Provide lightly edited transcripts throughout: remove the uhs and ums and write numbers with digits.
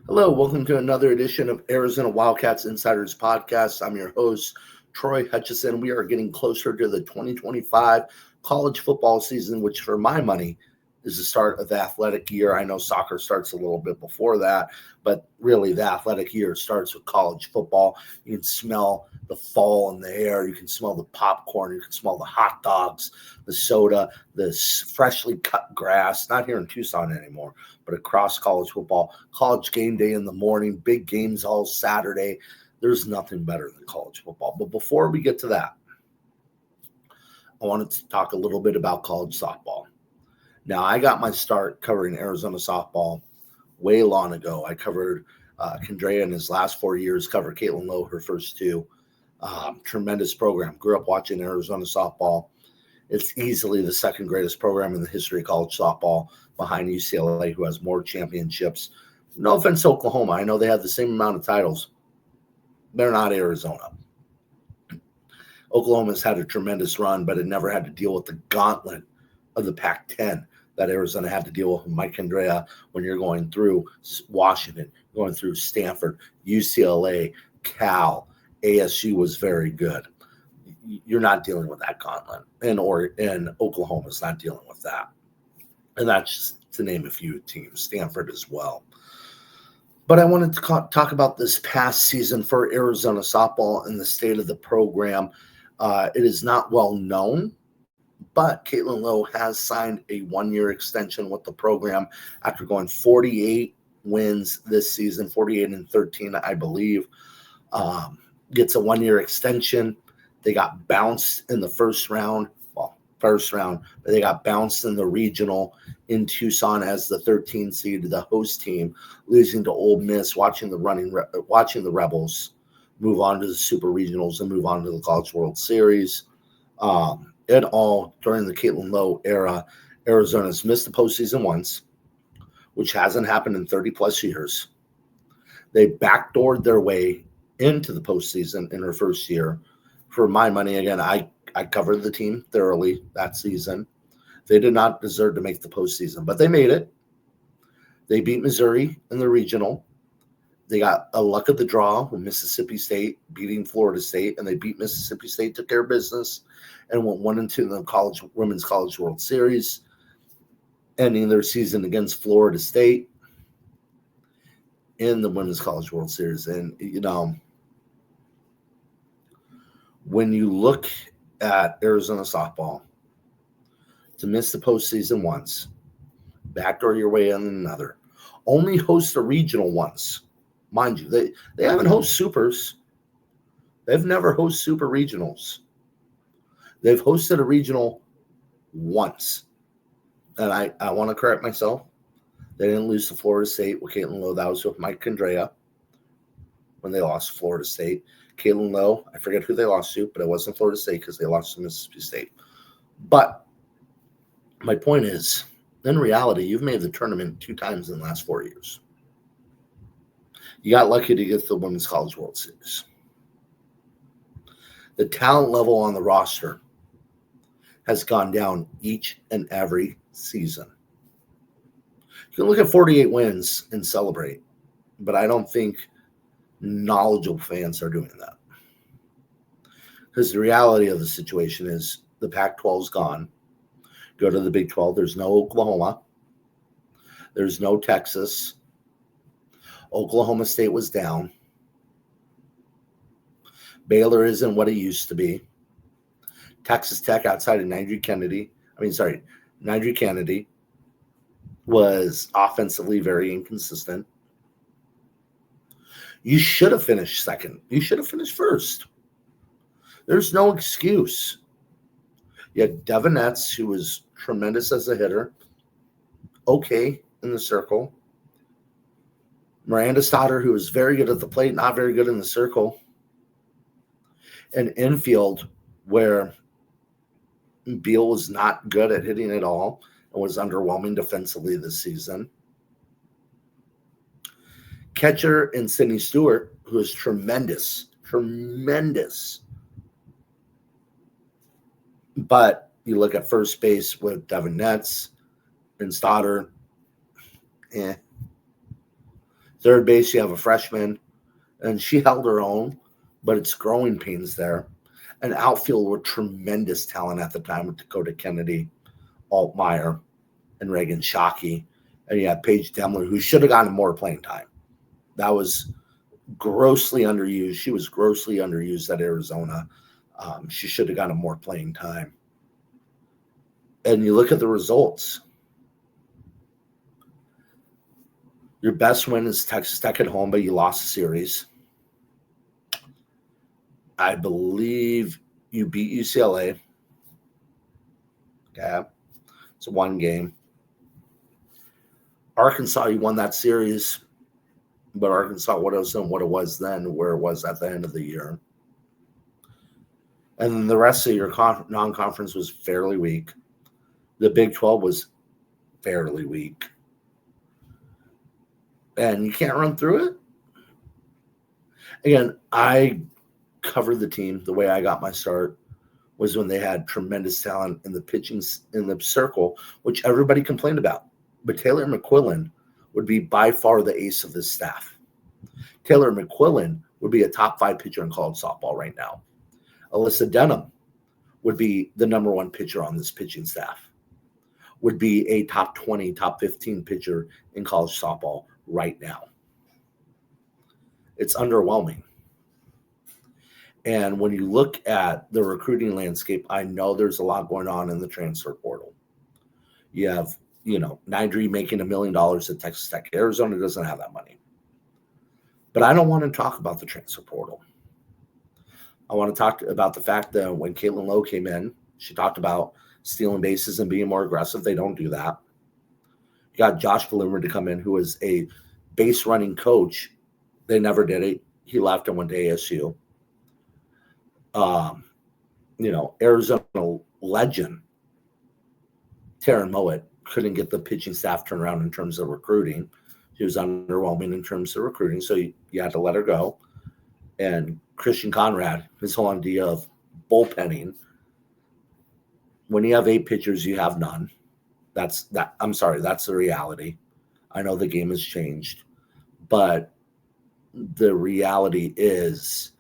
Hello, welcome to another edition of Arizona Wildcats Insiders Podcast. I'm your host, Troy Hutchison. We are getting closer to the 2025 college football season, which for my money is the start of the athletic year. I know soccer starts a little bit before that, but really the athletic year starts with college football. You can smell the fall in the air. You can smell the popcorn. You can smell the hot dogs, the soda, the freshly cut grass. Not here in Tucson anymore, but across college football, college game day in the morning, big games all Saturday. There's nothing better than college football. But before we get to that, I wanted to talk a little bit about college softball. Now, I got my start covering Arizona softball way long ago. I covered Kendrea in his last 4 years, covered Caitlin Lowe her first two. Tremendous program. Grew up watching Arizona softball. It's easily the second greatest program in the history of college softball behind UCLA, who has more championships. No offense to Oklahoma. I know they have the same amount of titles. They're not Arizona. Oklahoma's had a tremendous run, but it never had to deal with the gauntlet of the Pac-10 that Arizona had to deal with Mike Kendrea when you're going through Washington, going through Stanford, UCLA, Cal, ASU was very good. You're not dealing with that gauntlet, and Oklahoma's not dealing with that. And that's just to name a few teams, Stanford as well. But I wanted to talk about this past season for Arizona softball and the state of the program. It is not well known, but Caitlin Lowe has signed a 1-year extension with the program after going 48 wins this season, 48-13, I believe. Gets a 1-year extension. They got bounced in the first round. But they got bounced in the regional in Tucson as the 13th seed, the host team, losing to Ole Miss, watching the Rebels move on to the Super Regionals and move on to the College World Series. In all, during the Caitlin Lowe era, Arizona's missed the postseason once, which hasn't happened in 30-plus years. They backdoored their way into the postseason in her first year. For my money, again, I covered the team thoroughly that season. They did not deserve to make the postseason, but they made it. They beat Missouri in the regional. They got a luck of the draw with Mississippi State beating Florida State, and they beat Mississippi State, took care of business, and went 1-2 in the Women's College World Series, ending their season against Florida State in the Women's College World Series. And, when you look at Arizona softball, to miss the postseason once, backdoor your way in another, only host a regional once. Mind you, they haven't hosted supers. They've never hosted super regionals. They've hosted a regional once. And I want to correct myself. They didn't lose to Florida State with Caitlin Lowe. That was with Mike Kendrea when they lost to Florida State. Caitlin Lowe, I forget who they lost to, but it wasn't Florida State because they lost to Mississippi State. But my point is, in reality, you've made the tournament 2 times in the last 4 years. You got lucky to get to the Women's College World Series. The talent level on the roster has gone down each and every season. You can look at 48 wins and celebrate, but I don't think knowledgeable fans are doing that. Because the reality of the situation is the Pac-12 is gone. Go to the Big 12. There's no Oklahoma. There's no Texas. Oklahoma State was down. Baylor isn't what it used to be. Texas Tech, outside of Nigel Kennedy, was offensively very inconsistent. You should have finished second. You should have finished first. There's no excuse. You had Devin Etz, who was tremendous as a hitter, okay in the circle. Miranda Stoddard, who was very good at the plate, not very good in the circle. An infield where Beal was not good at hitting at all and was underwhelming defensively this season. Catcher and Sydney Stewart, who is tremendous. But you look at first base with Devin Netz and Stoddard, Third base, you have a freshman, and she held her own, but it's growing pains there. And outfield were tremendous talent at the time with Dakota Kennedy, Altmaier, and Reagan Shockey. And you have Paige Demler, who should have gotten more playing time. That was grossly underused. She was grossly underused at Arizona. She should have gotten more playing time. And you look at the results. Your best win is Texas Tech at home, but you lost the series. I believe you beat UCLA. Okay. It's one game. Arkansas, you won that series, but Arkansas wasn't what it was then, where it was at the end of the year. And then the rest of your non-conference was fairly weak. The Big 12 was fairly weak. And you can't run through it. Again, I covered the team. The way I got my start was when they had tremendous talent in the pitching in the circle, which everybody complained about. But Taylor McQuillan would be by far the ace of this staff. Taylor McQuillan would be a top 5 pitcher in college softball right now. Alyssa Denham would be the number 1 pitcher on this pitching staff. Would be a top 20, top 15 pitcher in college softball right now. It's underwhelming. And when you look at the recruiting landscape, I know there's a lot going on in the transfer portal. You have, Nydree making $1 million at Texas Tech. Arizona doesn't have that money. But I don't want to talk about the transfer portal. I want to talk about the fact that when Caitlin Lowe came in, she talked about stealing bases and being more aggressive. They don't do that. You got Josh Bloomer to come in, who is a base running coach. They never did it. He left and went to ASU. Arizona legend Taryn Mowat couldn't get the pitching staff turned around in terms of recruiting. She was underwhelming in terms of recruiting, so you had to let her go. And Christian Conrad, his whole idea of bullpenning. When you have 8 pitchers, you have none. That's the reality. I know the game has changed, but the reality is,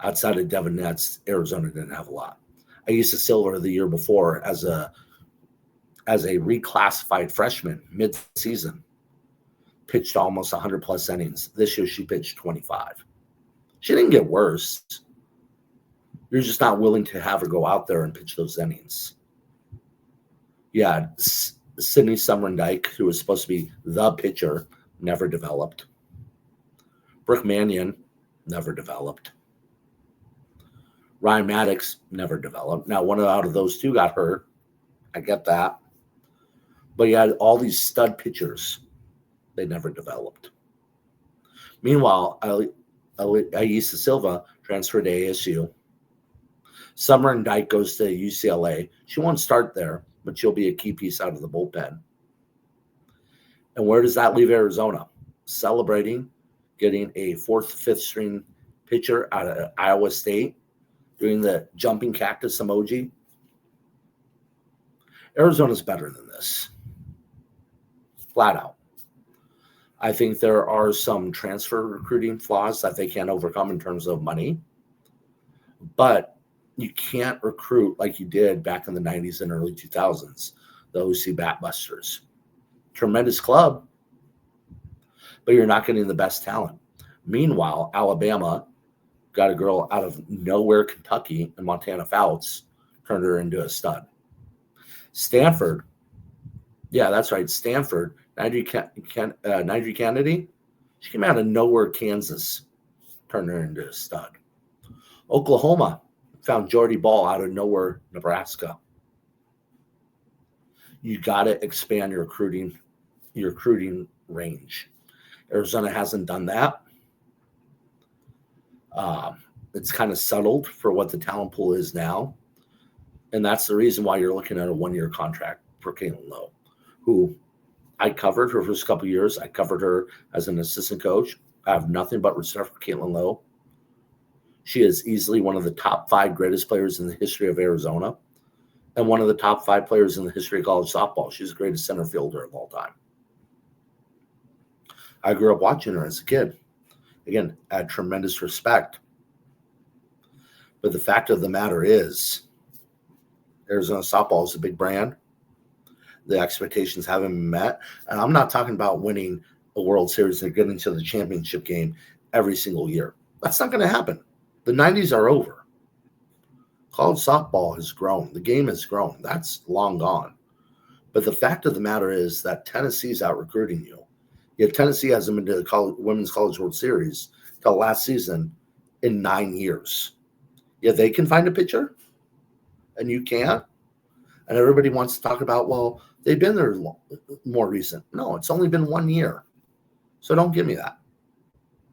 outside of Devin Nets, Arizona didn't have a lot. I used to Silver the year before as a reclassified freshman mid-season, pitched almost 100+ innings. This year she pitched 25. She didn't get worse. You're just not willing to have her go out there and pitch those innings. Yeah, Sydney Summerndike, who was supposed to be the pitcher, never developed. Brooke Mannion never developed. Ryan Maddox never developed. Now, one out of those two got hurt. I get that. But you had all these stud pitchers. They never developed. Meanwhile, Aisa Silva transferred to ASU. Summerndike goes to UCLA. She won't start there, but she'll be a key piece out of the bullpen. And where does that leave Arizona? Celebrating getting a 4th, 5th string pitcher out of Iowa State, doing the jumping cactus emoji. Arizona's better than this. Flat out. I think there are some transfer recruiting flaws that they can't overcome in terms of money. But you can't recruit like you did back in the 90s and early 2000s, the OC Batbusters. Tremendous club, but you're not getting the best talent. Meanwhile, Alabama got a girl out of nowhere, Kentucky, and Montana Fouts, turned her into a stud. Stanford, yeah, that's right, Stanford, Nydree Kennedy, she came out of nowhere, Kansas, turned her into a stud. Oklahoma found Jordy Ball out of nowhere, Nebraska. You got to expand your recruiting range. Arizona hasn't done that. It's kind of settled for what the talent pool is now. And that's the reason why you're looking at a 1-year contract for Caitlin Lowe, who I covered her first couple of years. I covered her as an assistant coach. I have nothing but respect for Caitlin Lowe. She is easily one of the top 5 greatest players in the history of Arizona and one of the top 5 players in the history of college softball. She's the greatest center fielder of all time. I grew up watching her as a kid. Again, I had tremendous respect. But the fact of the matter is, Arizona softball is a big brand. The expectations haven't been met. And I'm not talking about winning a World Series and getting to the championship game every single year. That's not going to happen. The 90s are over. College softball has grown. The game has grown. That's long gone. But the fact of the matter is that Tennessee's out recruiting you. Yet Tennessee hasn't been to the Women's College World Series till last season in 9 years. Yet they can find a pitcher, and you can't. And everybody wants to talk about, well, they've been there more recent. No, it's only been 1 year. So don't give me that.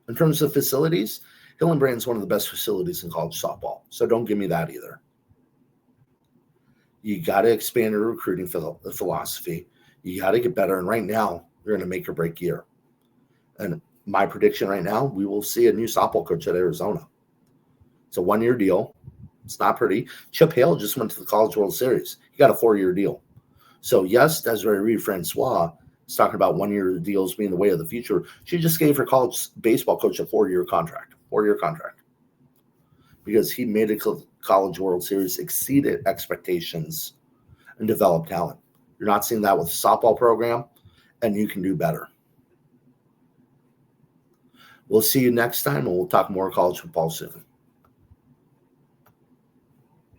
In terms of facilities, Hillenbrand's one of the best facilities in college softball. So don't give me that either. You got to expand your recruiting philosophy. You got to get better. And right now, you're in a make or break year. And my prediction right now, we will see a new softball coach at Arizona. It's a 1-year deal. It's not pretty. Chip Hale just went to the College World Series. He got a 4-year deal. So, yes, Desiree Reed-Francois is talking about 1-year deals being the way of the future. She just gave her college baseball coach a 4-year contract. 4-year contract. Because he made a College World Series, exceeded expectations, and developed talent. You're not seeing that with the softball program, and you can do better. We'll see you next time, and we'll talk more college football soon.